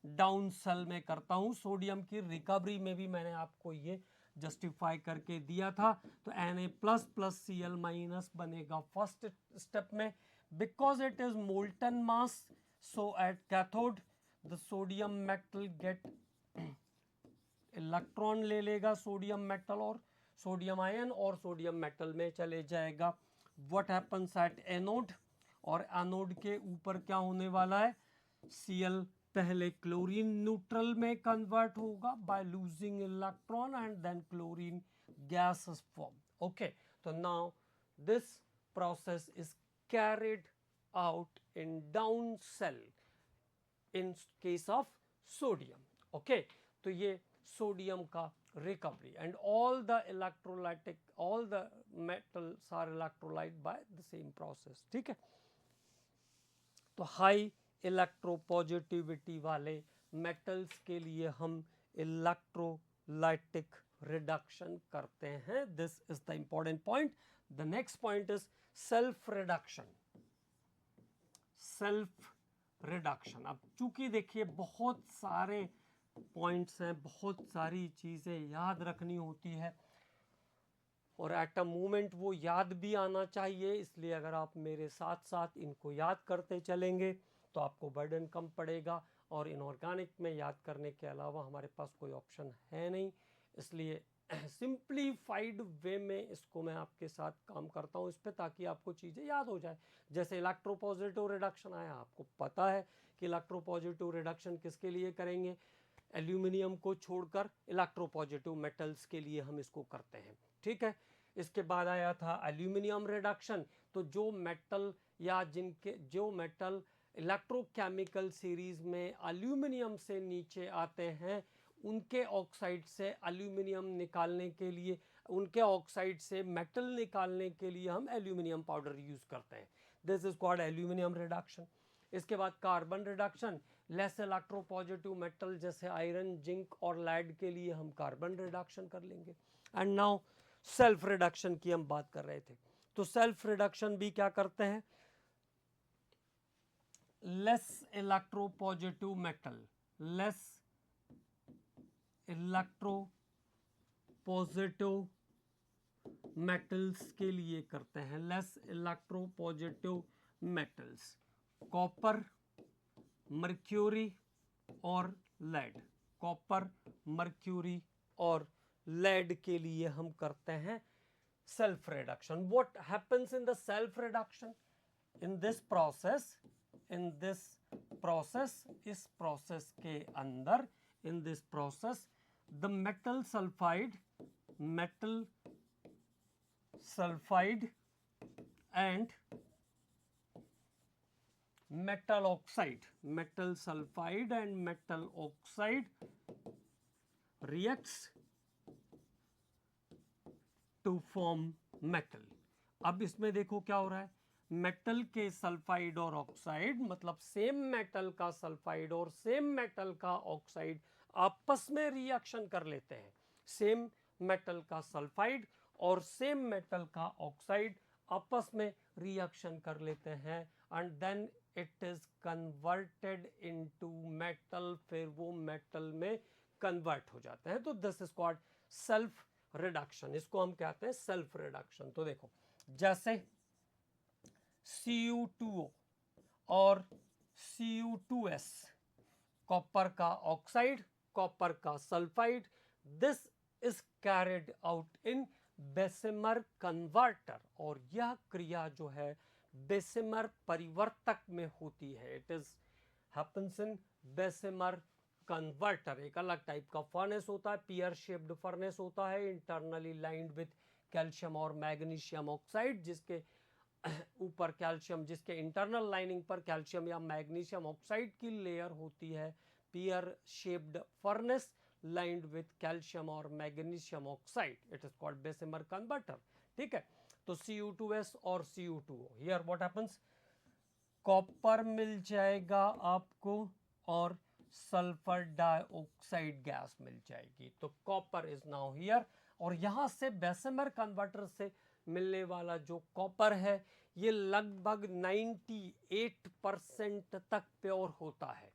डाउन सेल में करता हूँ। सोडियम की रिकवरी में भी मैंने आपको ये जस्टिफाई करके दिया था। तो Na++Cl- बनेगा फर्स्ट स्टेप में, because it is molten mass, so at cathode the sodium metal get electron ले लेगा सोडियम मेटल और सोडियम आयन, और सोडियम मेटल में चले जाएगा। What happens at anode? और एनोड के ऊपर क्या होने वाला है? Cl पहले क्लोरीन न्यूट्रल में कन्वर्ट होगा by losing electron, and then chlorine gas is form. Okay, तो now this process is carried out in down cell in case of sodium. Okay, तो ये सोडियम का recovery, and all the electrolytic, all the metals are electrolyte by the same process. ठीक है? तो high electropositivity वाले metals के लिए हम इलेक्ट्रोलाइटिक रिडक्शन करते हैं. This is the important point. The next point is self reduction. Self reduction. अब चूंकि देखिए बहुत सारे पॉइंट्स हैं, बहुत सारी चीजें याद रखनी होती है और एट अ मोमेंट वो याद भी आना चाहिए, इसलिए अगर आप मेरे साथ साथ इनको याद करते चलेंगे तो आपको बर्डन कम पड़ेगा. और इनऑर्गेनिक में याद करने के अलावा हमारे पास कोई ऑप्शन है नहीं, इसलिए सिंप्लीफाइड वे में इसको मैं आपके साथ काम करता हूँ इस पर, ताकि आपको चीज़ें याद हो जाए. जैसे इलेक्ट्रोपॉजिटिव रिडक्शन आया, आपको पता है कि इलेक्ट्रोपॉजिटिव रिडक्शन किसके लिए करेंगे. एल्यूमिनियम को छोड़कर इलेक्ट्रोपॉजिटिव मेटल्स के लिए हम इसको करते हैं. ठीक है. इसके बाद आया था एल्यूमिनियम रिडक्शन. तो जो मेटल या जिनके जो मेटल इलेक्ट्रोकेमिकल सीरीज में एल्यूमिनियम से नीचे आते हैं, उनके ऑक्साइड से एल्यूमिनियम निकालने के लिए, उनके ऑक्साइड से मेटल निकालने के लिए हम एल्यूमिनियम पाउडर यूज करते हैं. This is called aluminium reduction. इसके बाद carbon reduction. Less electropositive metal जैसे आयरन, जिंक और लेड के लिए हम कार्बन रिडक्शन कर लेंगे. एंड नाउ सेल्फ रिडक्शन की हम बात कर रहे थे. तो सेल्फ रिडक्शन भी क्या करते हैं, less electropositive metal, less electropositive metals के लिए करते हैं. Less electropositive metals, copper, mercury और लेड. कॉपर, मर्क्यूरी और लेड के लिए हम करते हैं self reduction. What happens in the self reduction? In this process, इस प्रोसेस के अंदर, in this process the metal sulphide and metal oxide, metal sulfide and metal oxide reacts to form metal. अब इसमें देखो क्या हो रहा है, मेटल के सल्फाइड और ऑक्साइड, मतलब सेम मेटल का सल्फाइड और सेम मेटल का ऑक्साइड आपस में रिएक्शन कर लेते हैं. सेम मेटल का सल्फाइड और सेम मेटल का ऑक्साइड आपस में रिएक्शन कर लेते हैं and then it is converted into metal. फिर वो मेटल में कन्वर्ट हो जाते हैं. तो this is called self reduction. इसको हम कहते हैं सेल्फ रिडक्शन. तो देखो, जैसे Cu2O और Cu2S, कॉपर का ऑक्साइड, कॉपर का sulphide, this is carried out in Bessemer converter. और यह क्रिया जो है बेसिमर परिवर्तक में होती है. It is happens in Bessemer converter. एक अलग टाइप का फर्नेस होता है, पियर शेप्ड फर्नेस होता है, इंटरनली लाइंड विथ कैल्शियम और मैग्नीशियम ऑक्साइड, जिसके ऊपर कैल्शियम, जिसके इंटरनल लाइनिंग पर कैल्शियम या मैग्नीशियम ऑक्साइड की लेयर होती है. Pear shaped furnace lined with calcium और magnesium oxide, it is called Bessemer converter. ठीक है. तो Cu2S और Cu2O, here what happens, copper मिल जाएगा आपको और सल्फर डाइऑक्साइड गैस मिल जाएगी. तो कॉपर इज नाउ हियर. और यहां से बेसिमर कन्वर्टर से मिलने वाला जो कॉपर है, ये लगभग 98% तक प्योर होता है.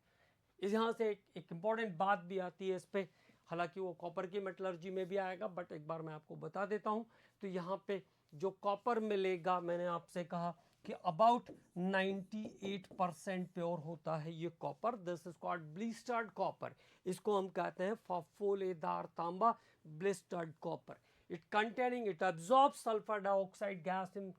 यहाँ से एक इंपॉर्टेंट बात भी आती है इस पे, हालांकि वो कॉपर की मेटलर्जी में भी आएगा, बट एक बार मैं आपको बता देता हूँ. तो यहाँ पे जो कॉपर मिलेगा, मैंने आपसे कहा कि अबाउट 98% प्योर होता है ये copper. This is called blistered copper. इसको हम कहते हैं फफोलेदार तांबा, blistered copper. it absorbs sulfur dioxide gas in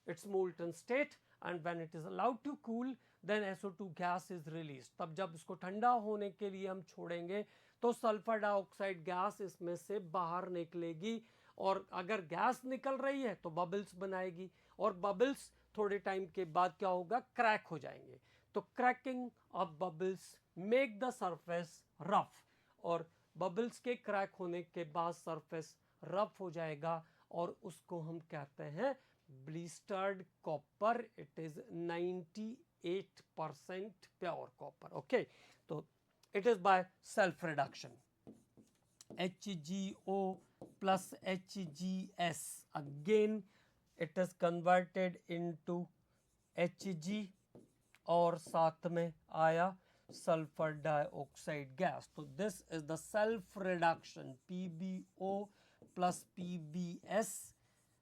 its molten state, and when it is allowed to cool, then SO2 gas is released. तब जब इसको ठंडा होने के लिए हम छोड़ेंगे तो सल्फर डाइऑक्साइड गैस इसमें से बाहर निकलेगी, और अगर गैस निकल रही है तो बबल्स बनाएगी, और बबल्स थोड़े टाइम के बाद क्या होगा, क्रैक हो जाएंगे. तो cracking of bubbles make the surface rough, और बबल्स के क्रैक होने के बाद सरफेस रफ हो जाएगा, और उसको हम कहते हैं blistered copper. It is 98% 0% pure copper. Okay, तो it is by self reduction. HgO plus HgS, again it is converted into Hg और साथ में आया सल्फर डाइऑक्साइड गैस. तो this is the self reduction PbO plus PbS,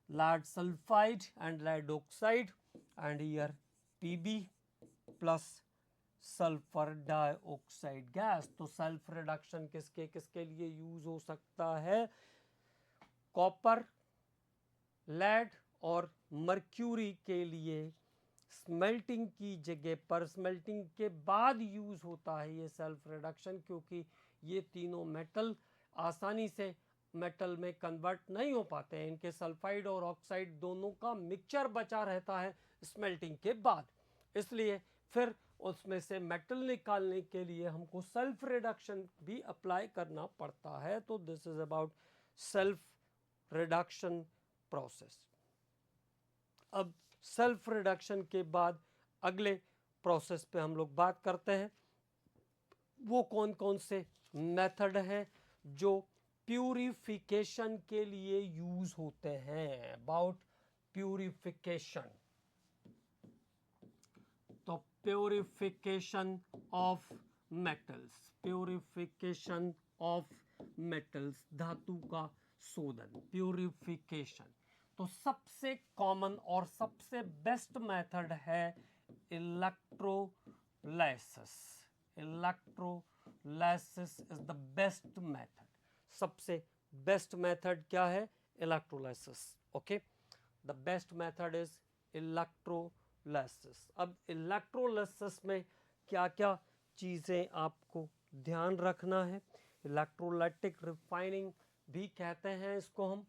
lead sulfide and lead oxide, and here Pb plus sulphur dioxide gas. तो self reduction किसके किसके लिए use हो सकता है? कॉपर, लेड और मर्क्यूरी के लिए स्मेल्टिंग की जगह पर, स्मेल्टिंग के बाद यूज होता है ये सेल्फ रिडक्शन, क्योंकि ये तीनों मेटल आसानी से मेटल में कन्वर्ट नहीं हो पाते हैं. इनके सल्फाइड और ऑक्साइड दोनों का मिक्सचर बचा रहता है स्मेल्टिंग के बाद, इसलिए फिर उसमें से मेटल निकालने के लिए हमको सेल्फ रिडक्शन भी अप्लाई करना पड़ता है. तो this is about self reduction process. अब सेल्फ रिडक्शन के बाद अगले प्रोसेस पे हम लोग बात करते हैं. वो कौन कौन से मेथड हैं जो प्यूरिफिकेशन के लिए यूज होते हैं? About purification. तो purification of metals, purification of metals, धातु का शोधन, प्यूरिफिकेशन. तो सबसे कॉमन और सबसे बेस्ट मेथड है electrolysis. Electrolysis is the best method. सबसे बेस्ट मेथड क्या है? Electrolysis. Okay, the best method is electrolysis. अब इलेक्ट्रोलाइसिस में क्या क्या चीज़ें आपको ध्यान रखना है? इलेक्ट्रोलाइटिक रिफाइनिंग भी कहते हैं इसको हम.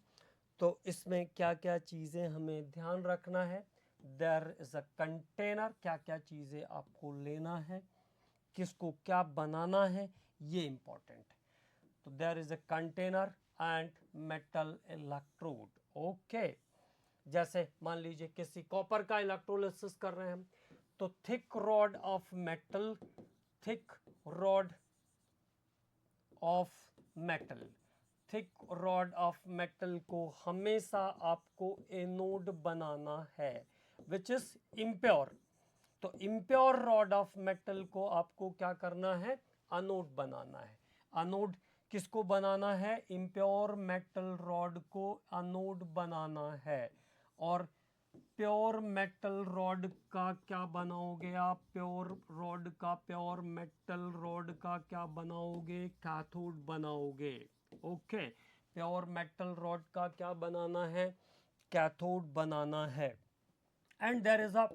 तो इसमें क्या क्या चीज़ें हमें ध्यान रखना है? देयर इज अ कंटेनर, क्या क्या चीज़ें आपको लेना है, किसको क्या बनाना है, ये इम्पोर्टेंट है. तो there is a container and metal electrode. Okay, जैसे मान लीजिए किसी कॉपर का इलेक्ट्रोलिसिस कर रहे हैं हम, तो thick rod of metal, thick rod of metal, thick rod of metal को हमेशा आपको एनोड बनाना है, विच इज इम्प्योर. तो इम्प्योर रॉड ऑफ मेटल को आपको क्या करना है? अनोड बनाना है. अनोड किसको बनाना है? इम्प्योर मेटल रॉड को अनोड बनाना है. और प्योर मेटल रॉड का क्या बनाओगे आप? प्योर रॉड का, प्योर मेटल रॉड का क्या बनाओगे? कैथोड बनाओगे. ओके, प्योर मेटल रॉड का क्या बनाना है? कैथोड बनाना है. And there is a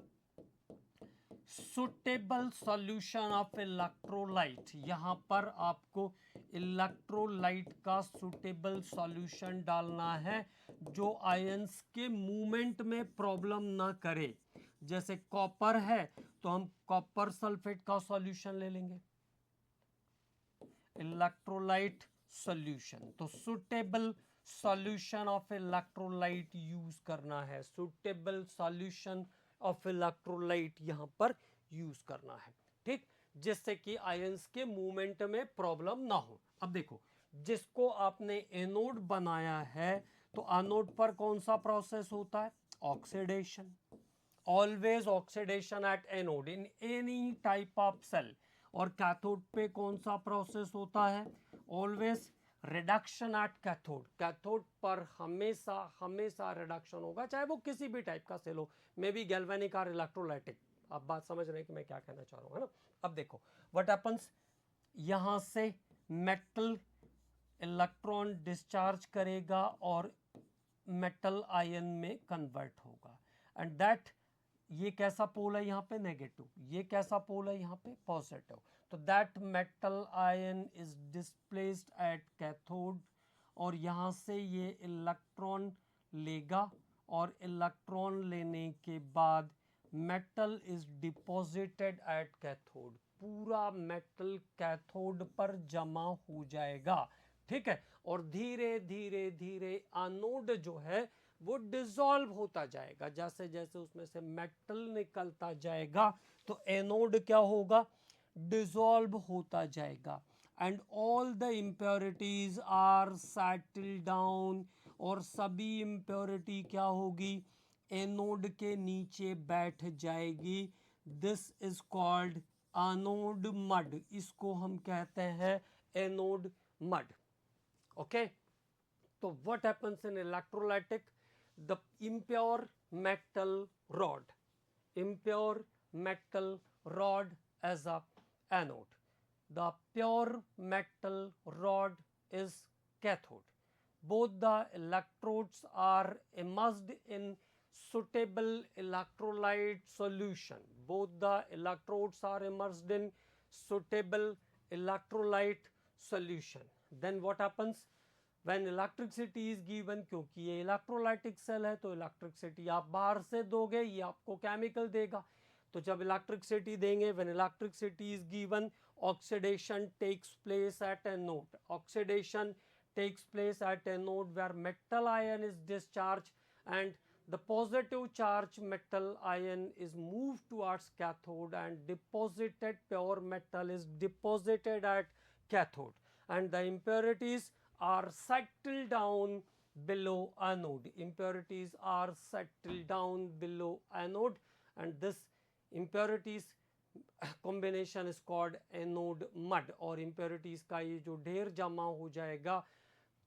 suitable solution of electrolyte. यहाँ पर आपको इलेक्ट्रोलाइट का सुटेबल सॉल्यूशन डालना है जो आयंस के मूवमेंट में प्रॉब्लम ना करे. जैसे कॉपर है तो हम कॉपर सल्फेट का सॉल्यूशन ले लेंगे, इलेक्ट्रोलाइट सॉल्यूशन. तो suitable solution of electrolyte use करना है. सुटेबल सॉल्यूशन ऑफ इलेक्ट्रोलाइट यहां पर यूज करना है. ठीक, जिससे कि आयंस के मूवमेंट में प्रॉब्लम ना हो. अब देखो, जिसको आपने एनोड बनाया है तो एनोड पर कौन सा प्रोसेस होता है? Oxidation. Always oxidation at anode in any type of cell. और कैथोड पे कौन सा प्रोसेस होता है? Always reduction at cathode. Cathode पर हमेशा हमेशा रिडक्शन होगा, चाहे वो किसी भी टाइप का सेल हो, मे बी गैल्वेनिक और इलेक्ट्रोलाइटिक. आप बात समझ रहे हैं कि मैं क्या कहना चाह रहा हूँ, है ना? अब देखो व्हाट हैपेंस, यहां से मेटल इलेक्ट्रॉन डिस्चार्ज करेगा और मेटल आयन में कन्वर्ट होगा. एंड दैट, ये कैसा पोल है यहाँ पे? नेगेटिव. ये कैसा पोल है यहाँ पे? पॉजिटिव. तो that metal ion is displaced at cathode. और यहाँ से ये इलेक्ट्रॉन लेगा और इलेक्ट्रॉन लेने के बाद metal is deposited at cathode. पूरा मेटल कैथोड पर जमा हो जाएगा. ठीक है, और धीरे धीरे धीरे एनोड जो है वो डिसॉल्व होता जाएगा। जैसे जैसे उसमें से मेटल निकलता जाएगा तो एनोड क्या होगा, डिसॉल्व होता जाएगा, and all the impurities are settle down, और सभी इम्प्योरिटी क्या होगी, एनोड के नीचे बैठ जाएगी। This is called anode mud, इसको हम कहते हैं anode mud. Okay, so what happens in electrolytic, the impure metal rod as a anode, the pure metal rod is cathode. Both the electrodes are immersed in suitable electrolyte solution. Both the electrodes are immersed in suitable electrolyte solution. Then what happens when electricity is given, क्योंकि ये electrolytic cell है तो electricity आप बाहर से दोगे, ये आपको केमिकल देगा। तो जब इलेक्ट्रिसिटी देंगे, when electricity is given, oxidation takes place at anode. Oxidation takes place at anode where metal ion is discharged, and the positive charge metal ion is moved towards cathode, and deposited pure metal is deposited at cathode, and the impurities are settled down below anode. Impurities are settled down below anode, and this impurities combination is called anode mud. और impurities का ये जो ढेर जमा हो जाएगा,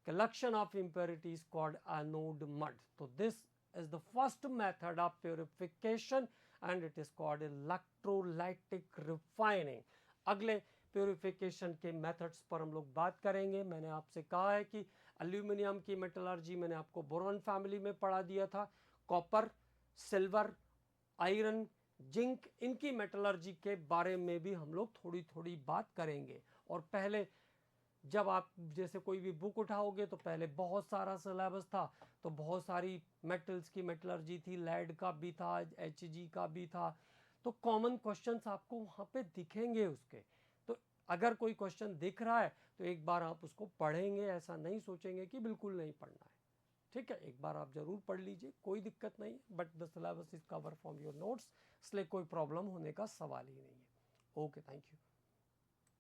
collection of impurities called anode mud. So this is the first method of purification and it is called electrolytic refining. अगले purification के मेथड्स पर हम लोग बात करेंगे। मैंने आपसे कहा है कि एल्यूमिनियम की मेटलर्जी मैंने आपको बोरॉन फैमिली में पढ़ा दिया था। कॉपर, सिल्वर, आयरन, जिंक, इनकी मेटलर्जी के बारे में भी हम लोग थोड़ी थोड़ी बात करेंगे। और पहले जब आप जैसे कोई भी बुक उठाओगे तो पहले बहुत सारा सिलेबस था, तो बहुत सारी मेटल्स की मेटलर्जी थी, लेड का भी था, HG का भी था, तो कॉमन क्वेश्चंस आपको वहाँ पे दिखेंगे उसके। तो अगर कोई क्वेश्चन दिख रहा है तो एक बार आप उसको पढ़ेंगे, ऐसा नहीं सोचेंगे कि बिल्कुल नहीं पढ़ना है। ठीक है, एक बार आप जरूर पढ़ लीजिए, कोई दिक्कत नहीं, but the syllabus is cover from your notes, इसलिए कोई प्रॉब्लम होने का सवाल ही नहीं है। Okay, thank you.